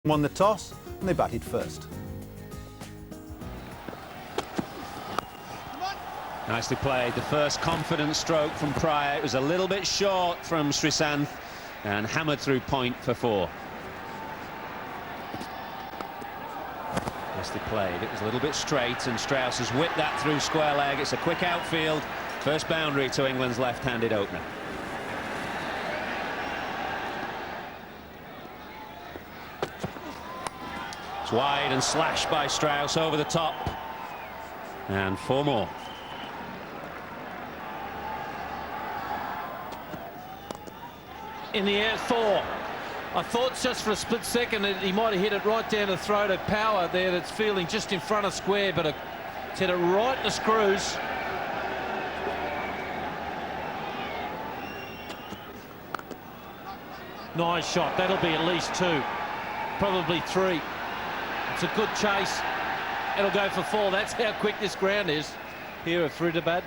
won the toss and they batted first. Nicely played. The first confident stroke from Pryor. It was a little bit short from Srisanth and hammered through point for 4. Nicely played. It was a little bit straight and Strauss has whipped that through square leg. It's a quick outfield. First boundary to England's left-handed opener. It's wide and slashed by Strauss over the top. And 4 more. In the air, 4. I thought just for a split second that he might have hit it right down the throat of Power there, that's feeling just in front of square, but it's hit it right in the screws. Nice shot. That'll be at least 2, probably 3. It's a good chase. It'll go for 4. That's how quick this ground is here at Faridabad.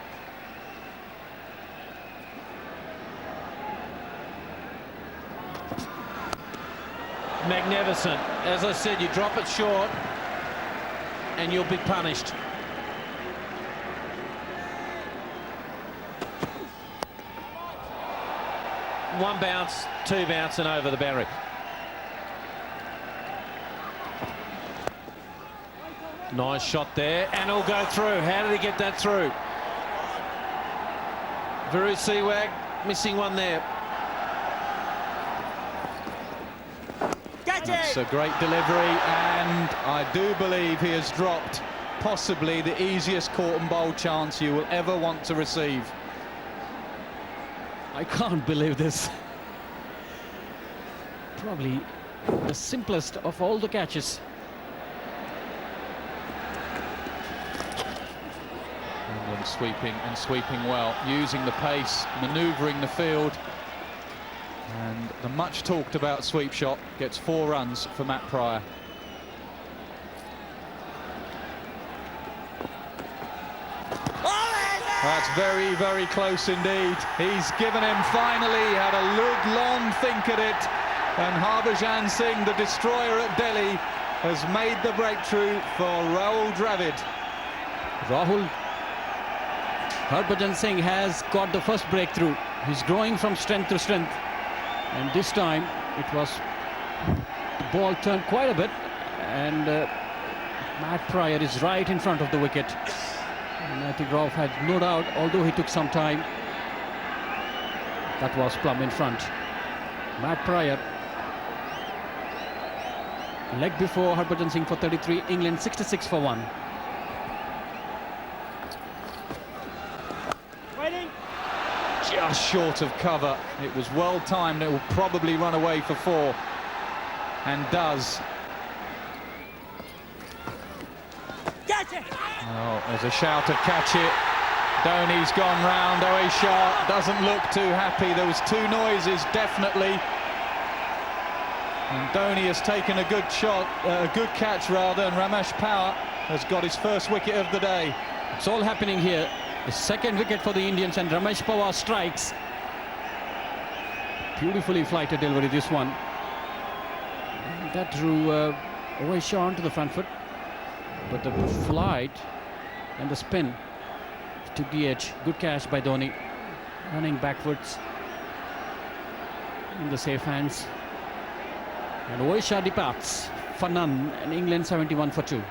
Magnificent. As I said, you drop it short and you'll be punished. One bounce, 2 bounce and over the boundary. Nice shot there, and it'll go through. How did he get that through? Viru Sehwag missing one there. It's a great delivery, and I do believe he has dropped possibly the easiest caught and bowl chance you will ever want to receive. I can't believe this. Probably the simplest of all the catches. England sweeping and sweeping well, using the pace, manoeuvring the field. And the much talked about sweep shot gets 4 runs for Matt Pryor. That's very, very close indeed. He's given him finally, had a good long think at it. And Harbhajan Singh, the destroyer at Delhi, has made the breakthrough for Rahul Dravid. Rahul, Harbhajan Singh has got the first breakthrough. He's growing from strength to strength. And this time it was, the ball turned quite a bit, and Matt Pryor is right in front of the wicket. And I think Rauf had no doubt, although he took some time. That was plumb in front. Matt Pryor, leg before Harbhajan Singh for 33, England 66 for 1. Just short of cover. It was well timed. It will probably run away for 4, and does. Catch it! Oh, there's a shout of catch it. Dhoni's gone round. Shah doesn't look too happy. There was 2 noises, definitely. And Dhoni has taken a good shot, a good catch rather, and Ramesh Power has got his first wicket of the day. It's all happening here. The second wicket for the Indians, and Ramesh Pawar strikes. Beautifully flighted delivery, this one. And that drew Shah onto the front foot. But the flight and the spin took the edge. Good catch by Dhoni. Running backwards in the safe hands. And Shah departs for none, and England 71 for 2.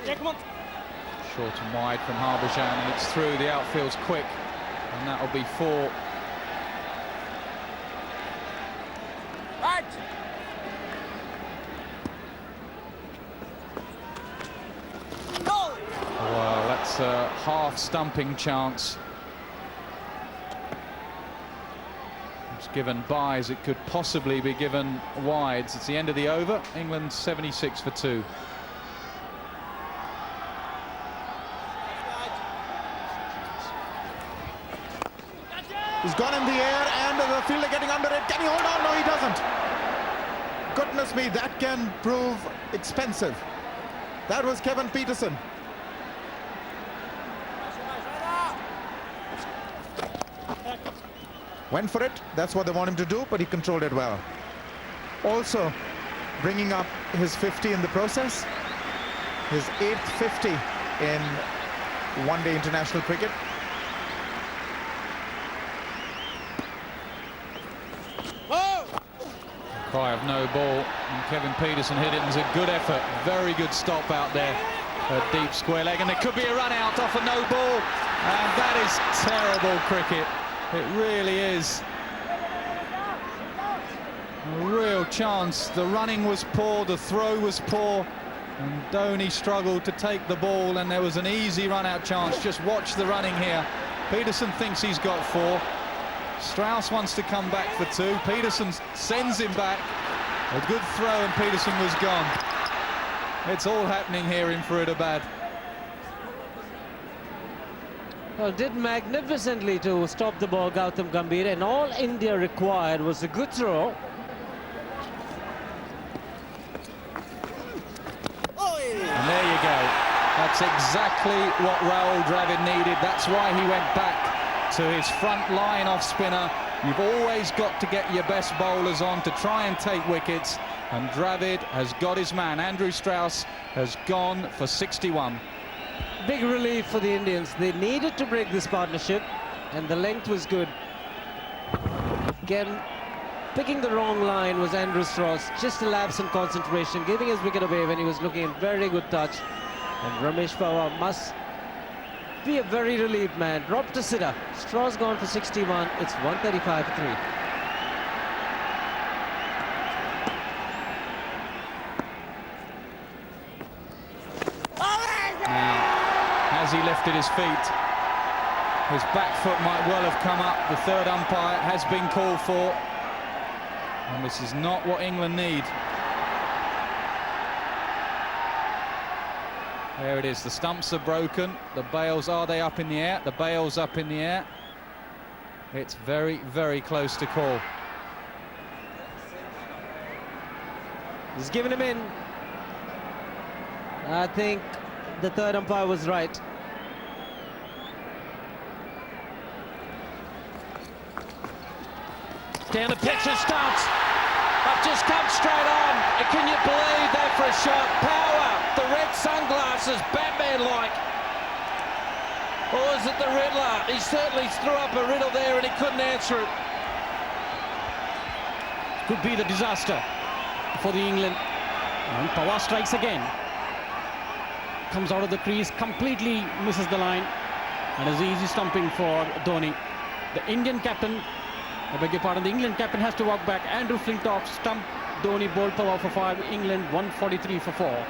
Yeah, come on. Short and wide from Harbhajan, and it's through. The outfield's quick, and that'll be 4. Right. Go. Well, that's a half stumping chance. It's given byes. It could possibly be given wides. It's the end of the over. England 76 for 2. He's gone in the air and the fielder getting under it. Can he hold on? No, he doesn't. Goodness me, that can prove expensive. That was Kevin Peterson. Went for it. That's what they want him to do, but he controlled it well. Also bringing up his 50 in the process, his 8th 50 in one-day international cricket. Cry of no ball, and Kevin Peterson hit it, and it's a good effort. Very good stop out there at deep square leg, and there could be a run out off a no ball, and that is terrible cricket. It really is. A real chance. The running was poor, the throw was poor, and Dhoni struggled to take the ball, and there was an easy run-out chance. Just watch the running here. Peterson thinks he's got 4. Strauss wants to come back for 2. Peterson sends him back. A good throw, and Peterson was gone. It's all happening here in Faridabad. Well, did magnificently to stop the ball, Gautam Gambhir, and all India required was a good throw. And there you go. That's exactly what Rahul Dravid needed. That's why he went back to his front line off spinner. You've always got to get your best bowlers on to try and take wickets, and Dravid has got his man. Andrew Strauss has gone for 61. Big relief for the Indians. They needed to break this partnership, and the length was good. Again, picking the wrong line was Andrew Strauss. Just a lapse in concentration, giving his wicket away when he was looking in very good touch. And Ramesh Pawar must be a very relieved man. Dropped to sitter. Strauss gone for 61. It's 135 for 3. Now, has he lifted his feet? His back foot might well have come up. The third umpire has been called for. And this is not what England need. There it is. The stumps are broken. The bails, are they up in the air? The bail's up in the air. It's very, very close to call. He's given him in. I think the third umpire was right. Down the pitch and starts. I've just come straight on. And can you believe that for a shot? Power, the red sunglasses, Batman-like. Or is it the Riddler? He certainly threw up a riddle there and he couldn't answer it. Could be the disaster for the England. And Pawar strikes again. Comes out of the crease, completely misses the line, and is easy stumping for Dhoni. The Indian captain, I beg your pardon, the England captain has to walk back. Andrew Flintoff stumped Dhoni, bowled Pawar for 5. England 143 for 4.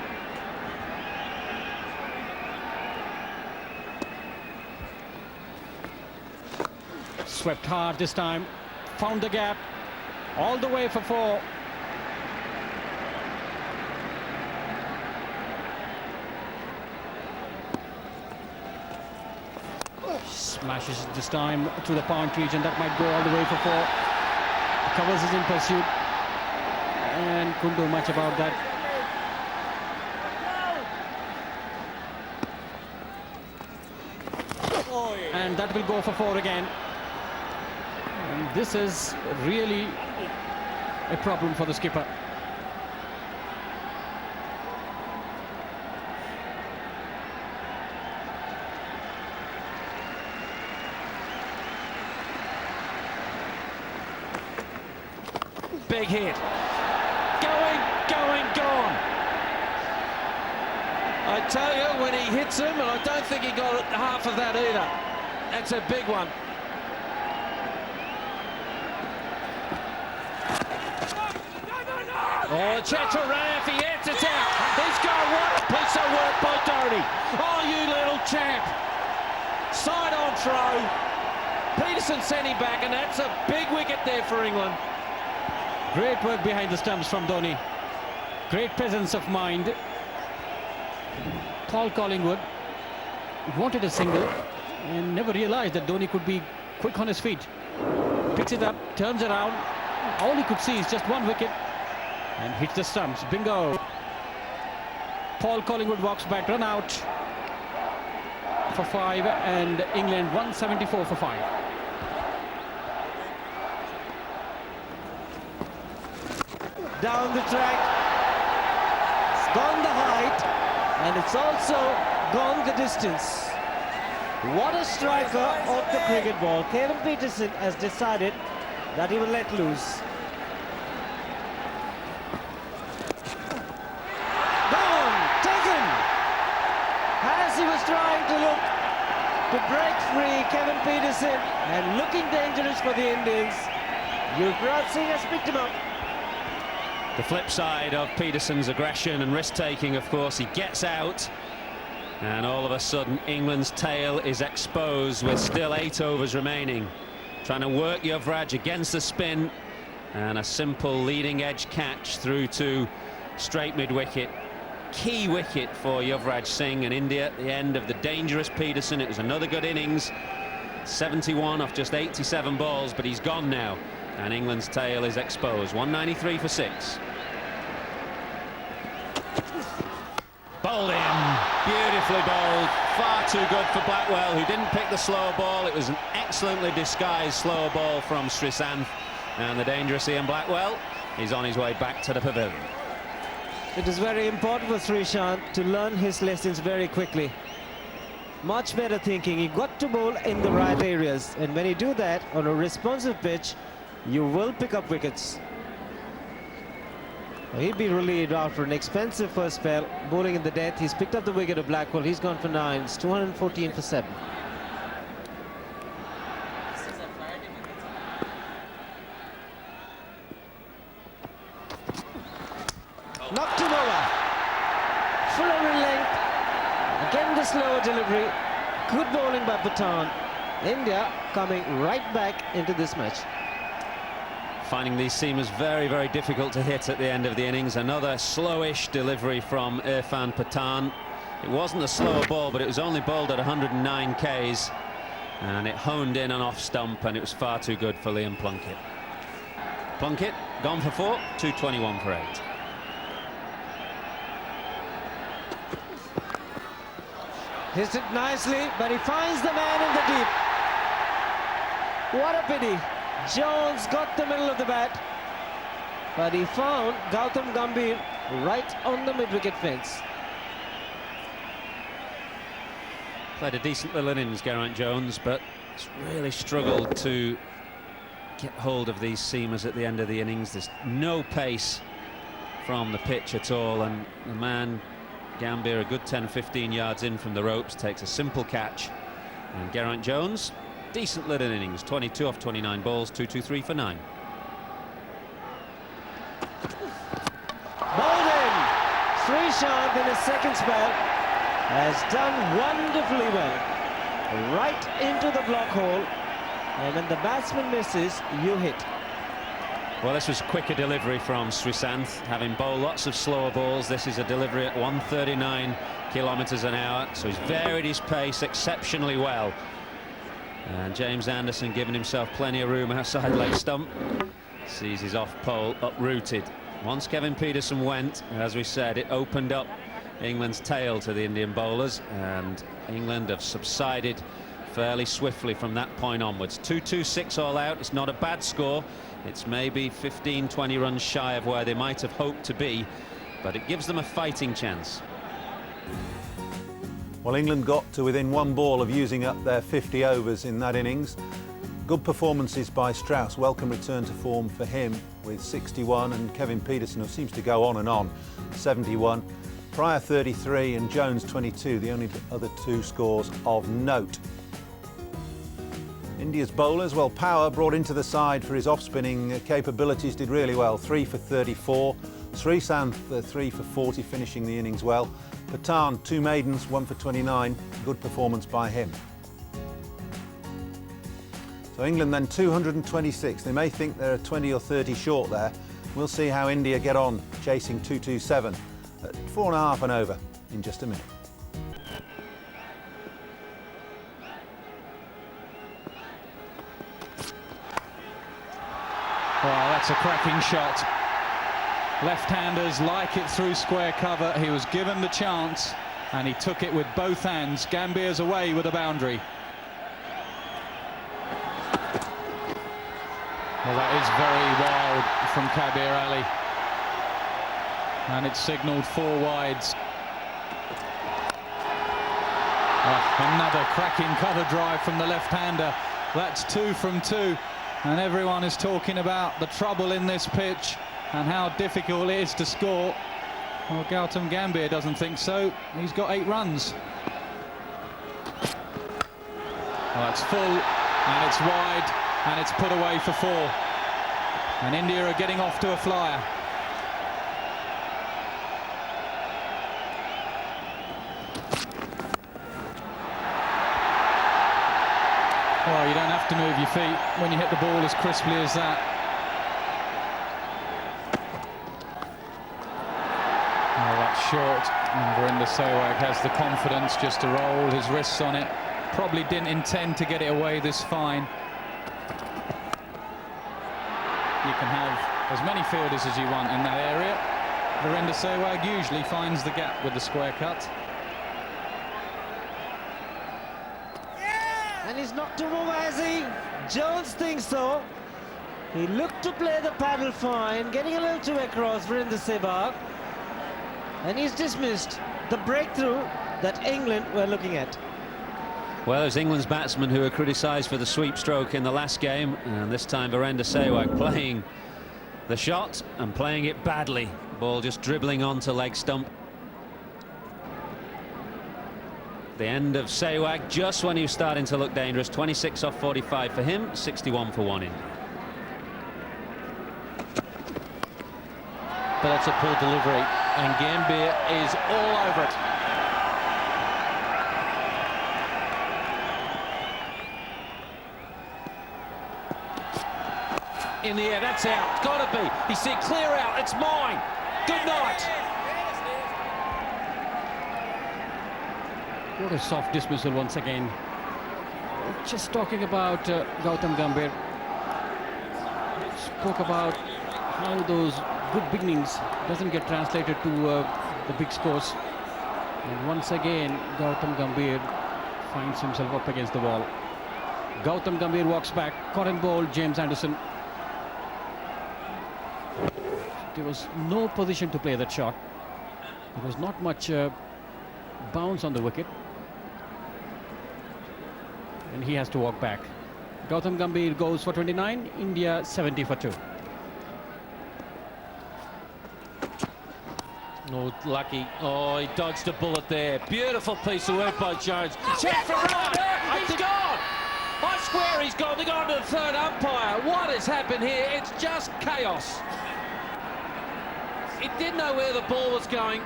Swept hard this time, found the gap, all the way for 4. Smashes this time through the point region. That might go all the way for 4. Covers is in pursuit and couldn't do much about that. And that will go for 4 again. And this is really a problem for the skipper. Big hit. Going, gone. I tell you, when he hits him, and I don't think he got half of that either. That's a big one. Oh, Chaturaf, he answers out. He's got what a piece of work by Dhoni. Oh, you little champ. Side on throw. Peterson sent him back, and that's a big wicket there for England. Great work behind the stumps from Dhoni. Great presence of mind. Paul Collingwood wanted a single and never realized that Dhoni could be quick on his feet. Picks it up, turns around. All he could see is just 1 wicket and hits the stumps. Bingo. Paul Collingwood walks back, run out for 5, and England 174 for 5. down the track. It's gone the height, and it's also gone the distance. What a striker of the cricket ball. Kevin Peterson has decided that he will let loose. Gone, taken. As he was trying to look to break free, Kevin Peterson, and looking dangerous for the Indians, Yuvraj Singh has picked him up. The flip side of Peterson's aggression and risk-taking, of course, he gets out, and all of a sudden England's tail is exposed with still 8 overs remaining. Trying to work Yuvraj against the spin, and a simple leading edge catch through to straight mid-wicket. Key wicket for Yuvraj Singh and India at the end of the dangerous Peterson. It was another good innings, 71 off just 87 balls, but he's gone now, and England's tail is exposed. 193 for 6. Bowled in, beautifully bowled, far too good for Blackwell, who didn't pick the slower ball. It was an excellently disguised slower ball from Srisanth, and the dangerous Ian Blackwell is on his way back to the pavilion. It is very important for Srisanth to learn his lessons very quickly. Much better thinking. He got to bowl in the right areas, and when you do that on a responsive pitch, you will pick up wickets. He'll be relieved after an expensive first spell, bowling in the death. He's picked up the wicket of Blackwell. He's gone for 9. It's 214 for 7. Knocked him over. Fuller in length. Again the slower delivery. Good bowling by Pathan. India coming right back into this match. Finding these seamers very, very difficult to hit at the end of the innings. Another slowish delivery from Irfan Pathan. It wasn't a slower ball, but it was only bowled at 109 Ks, and it honed in and off stump, and it was far too good for Liam Plunkett. Plunkett gone for 4, 221 for 8. Hits it nicely, but he finds the man in the deep. What a pity. Jones got the middle of the bat, but he found Gautam Gambhir right on the mid-wicket fence. Played a decent little innings, Geraint Jones, but it's really struggled to get hold of these seamers at the end of the innings. There's no pace from the pitch at all, and the man, Gambhir, a good 10-15 yards in from the ropes, takes a simple catch, and Geraint Jones, decent little innings, 22 off 29 balls, 223 for 9. Bowled in. Srisanth in his second spell has done wonderfully well. Right into the block hole, and when the batsman misses, you hit. Well, this was quicker delivery from Srisanth, having bowled lots of slower balls. This is a delivery at 139 kilometres an hour, so he's varied his pace exceptionally well. And James Anderson, giving himself plenty of room outside leg stump, sees his off pole uprooted. Once Kevin Peterson went, as we said, it opened up England's tail to the Indian bowlers, and England have subsided fairly swiftly from that point onwards. 226 all out. It's not a bad score. It's maybe 15-20 runs shy of where they might have hoped to be, but it gives them a fighting chance. Well, England got to within 1 ball of using up their 50 overs in that innings. Good performances by Strauss, welcome return to form for him with 61, and Kevin Peterson, who seems to go on, 71. Pryor 33 and Jones 22, the only other 2 scores of note. India's bowlers, well, Power brought into the side for his off-spinning capabilities, did really well, 3 for 34. Srisanth 3 for 40, finishing the innings well. Pathan, 2 maidens, 1 for 29, good performance by him. So England then 226. They may think they're 20 or 30 short there. We'll see how India get on, chasing 227 at 4.5 and over in just a minute. Wow, that's a cracking shot. Left-handers like it through square cover. He was given the chance and he took it with both hands. Gambhir's away with a boundary. Well, that is very wild from Kabir Ali. And it's signalled 4 wides. Another cracking cover drive from the left-hander. That's 2 from 2. And everyone is talking about the trouble in this pitch and how difficult it is to score. Well, Gautam Gambhir doesn't think so. He's got 8 runs. Well, that's full, and it's wide, and it's put away for 4. And India are getting off to a flyer. Well, you don't have to move your feet when you hit the ball as crisply as that. Oh, that's short. And Virender Sehwag has the confidence just to roll his wrists on it. Probably didn't intend to get it away this fine. You can have as many fielders as you want in that area. Virender Sehwag usually finds the gap with the square cut. And he's not to move, has he? Jones thinks so. He looked to play the paddle fine, getting a little too across for Virender Sehwag. And he's dismissed the breakthrough that England were looking at. Well, there's England's batsmen who were criticised for the sweep stroke in the last game, and this time Virender Sehwag playing the shot and playing it badly. Ball just dribbling onto leg stump. The end of Sehwag just when he was starting to look dangerous. 26 off 45 for him, 61 for 1 India. But that's a poor delivery, and Gambhir is all over it. In the air, that's out. It's got to be. He said, clear out. It's mine. Good night. What a soft dismissal once again. Just talking about Gautam Gambhir. Spoke about how those good beginnings doesn't get translated to the big scores. And once again, Gautam Gambhir finds himself up against the wall. Gautam Gambhir walks back. Caught and bowled James Anderson. There was no position to play that shot. There was not much bounce on the wicket. And he has to walk back. Gautam Gambhir goes for 29, India 70 for 2. Oh, lucky. Oh, he dodged a bullet there. Beautiful piece of work by Jones. Check for run. He's gone. I swear he's gone. They've gone to the third umpire. What has happened here? It's just chaos. He didn't know where the ball was going.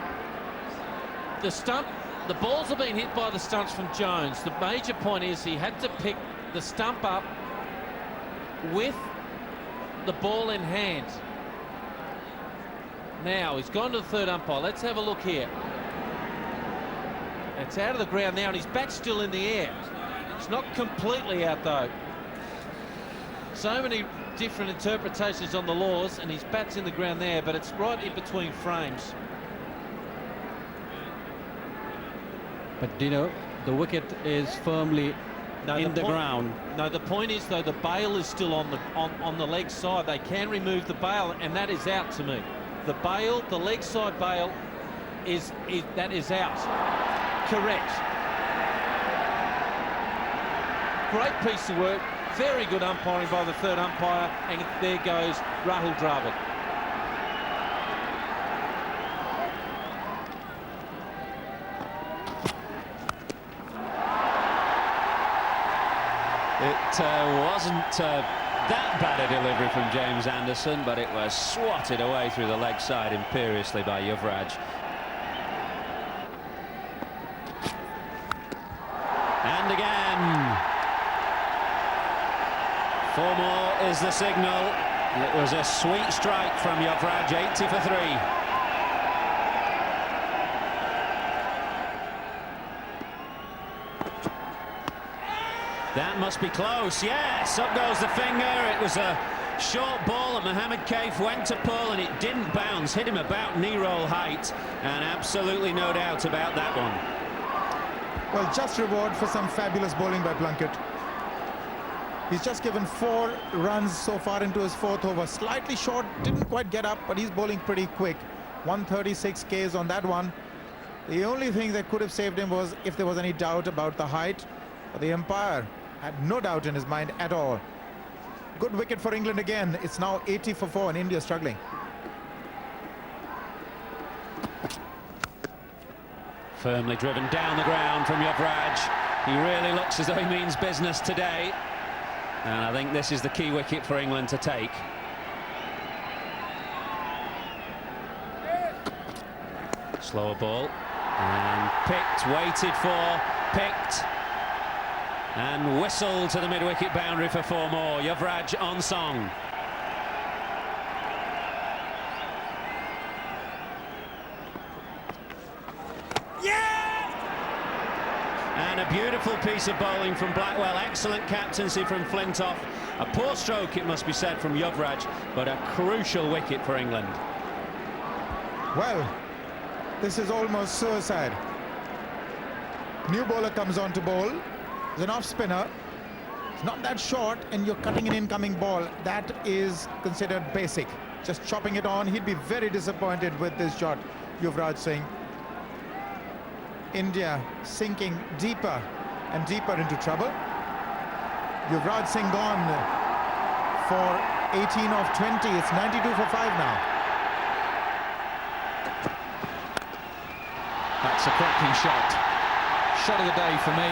The stump, the balls have been hit by the stumps from Jones. The major point is he had to pick the stump up with the ball in hand. Now he's gone to the third umpire. Let's have a look here. It's out of the ground now, and his bat's still in the air. It's not completely out though. So many different interpretations on the laws, and his bat's in the ground there, but it's right in between frames. But Dino, the wicket is firmly in the ground. No, the point is though, the bail is still on the leg side. They can remove the bail, and that is out to me. The bail, the leg side bail, is out. Correct. Great piece of work. Very good umpiring by the third umpire, and there goes Rahul Dravid. It wasn't that bad a delivery from James Anderson, but it was swatted away through the leg side imperiously by Yuvraj. And again. 4 more is the signal. It was a sweet strike from Yuvraj, 80 for 3. That must be close. Yes, up goes the finger. It was a short ball that Mohammed Kaif went to pull, and it didn't bounce. Hit him about knee roll height, and absolutely no doubt about that one. Well, just reward for some fabulous bowling by Plunkett. He's just given 4 runs so far into his 4th over. Slightly short, didn't quite get up, but he's bowling pretty quick. 136 Ks on that one. The only thing that could have saved him was if there was any doubt about the height. But the umpire had no doubt in his mind at all. Good wicket for England again. It's now 80 for 4 and India struggling. Firmly driven down the ground from Yuvraj. He really looks as though he means business today. And I think this is the key wicket for England to take. Slower ball. And picked, waited for, picked. And whistled to the mid-wicket boundary for 4 more. Yuvraj on song. And a beautiful piece of bowling from Blackwell. Excellent captaincy from Flintoff. A poor stroke, it must be said, from Yuvraj, but a crucial wicket for England. Well, this is almost suicide. New bowler comes on to bowl. He's an off-spinner. It's not that short, and you're cutting an incoming ball. That is considered basic. Just chopping it on. He'd be very disappointed with this shot, Yuvraj Singh. India sinking deeper and deeper into trouble. Yuvraj Singh gone for 18 of 20. It's 92 for 5 now. That's a cracking shot. Shot of the day for me.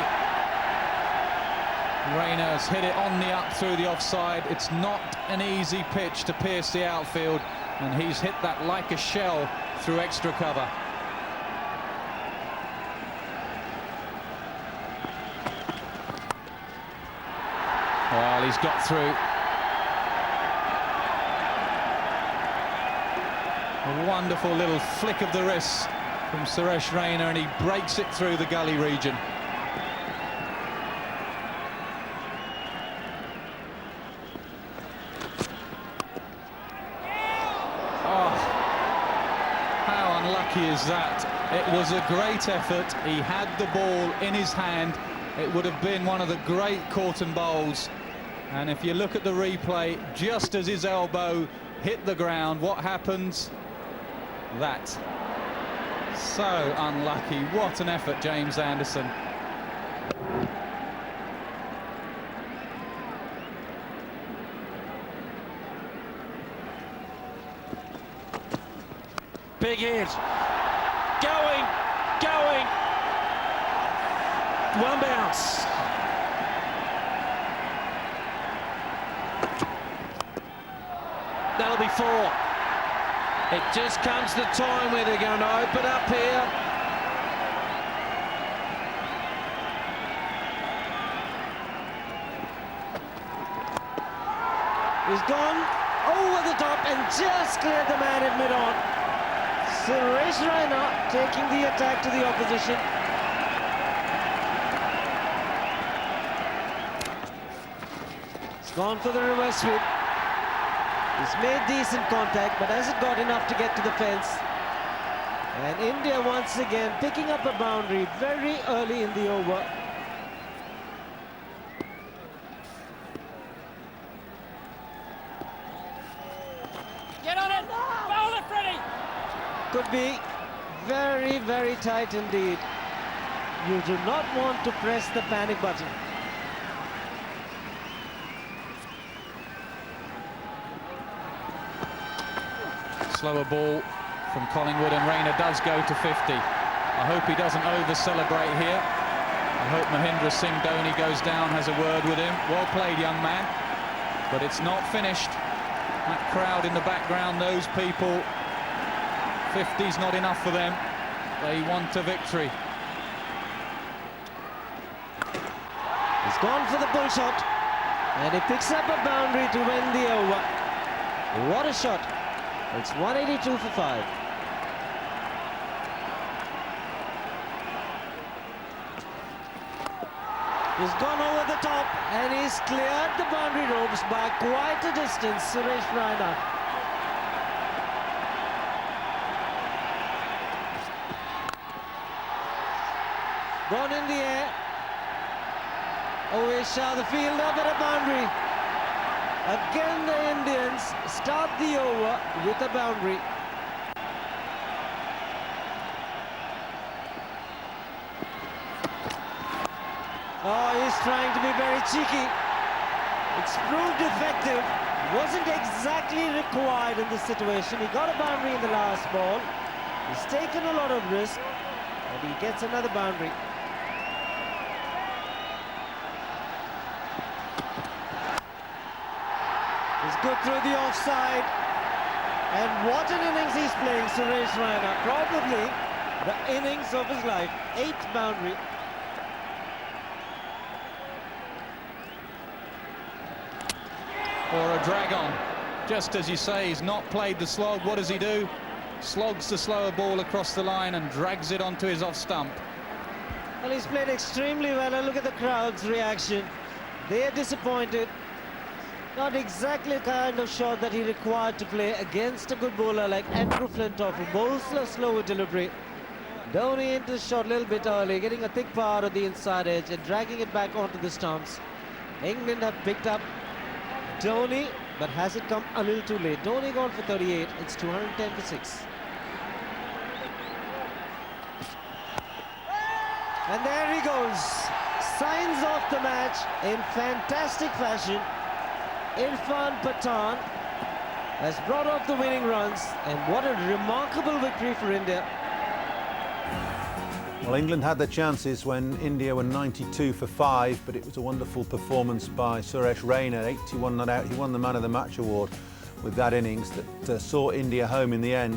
Rayner's hit it on the up through the offside. It's not an easy pitch to pierce the outfield, and he's hit that like a shell through extra cover. Well, he's got through. A wonderful little flick of the wrist from Suresh Raina, and he breaks it through the gully region. Oh, how unlucky is that? It was a great effort. He had the ball in his hand. It would have been one of the great Corton bowls. And if you look at the replay, just as his elbow hit the ground, what happens? That. So unlucky. What an effort, James Anderson. Big hit. Going. One bounce. That'll be 4. It just comes the time where they're going to open up here. He's gone over the top and just cleared the man at mid-on. Suresh Raina taking the attack to the opposition. He's gone for the reverse sweep. He's made decent contact, but hasn't got enough to get to the fence. And India once again picking up a boundary very early in the over. Get on it! Bowl it, Freddie! Could be very, very tight indeed. You do not want to press the panic button. Slower ball from Collingwood, and Raina does go to 50. I hope he doesn't over-celebrate here. I hope Mahendra Singh Dhoni goes down, has a word with him. Well played, young man. But it's not finished. That crowd in the background, those people, 50's not enough for them. They want a victory. He's gone for the pull shot, and he picks up a boundary to win the over. What a shot. It's 182 for 5. He's gone over the top, and he's cleared the boundary ropes by quite a distance, Suresh Raina. Gone in the air. Always Shah, the fielder, but a boundary. Again, the Indians start the over with a boundary. Oh, he's trying to be very cheeky. It's proved effective. Wasn't exactly required in this situation. He got a boundary in the last ball. He's taken a lot of risk, and he gets another boundary. He's good through the offside. And what an innings he's playing, Suresh Raina. Probably the innings of his life. 8th boundary. Or a drag on. Just as you say, he's not played the slog. What does he do? Slogs the slower ball across the line and drags it onto his off stump. Well, he's played extremely well, and look at the crowd's reaction. They're disappointed. Not exactly the kind of shot that he required to play against a good bowler like Andrew Flintoff, who bowls a slower delivery. Dhoni into the shot a little bit early, getting a thick power on the inside edge and dragging it back onto the stumps. England have picked up Dhoni, but has it come a little too late? Dhoni gone for 38. It's 210 for 6. And there he goes. Signs off the match in fantastic fashion. Irfan Pathan has brought off the winning runs, and what a remarkable victory for India. Well, England had their chances when India were 92 for 5, but it was a wonderful performance by Suresh Raina, 81 not out. He won the Man of the Match award with that innings that saw India home in the end.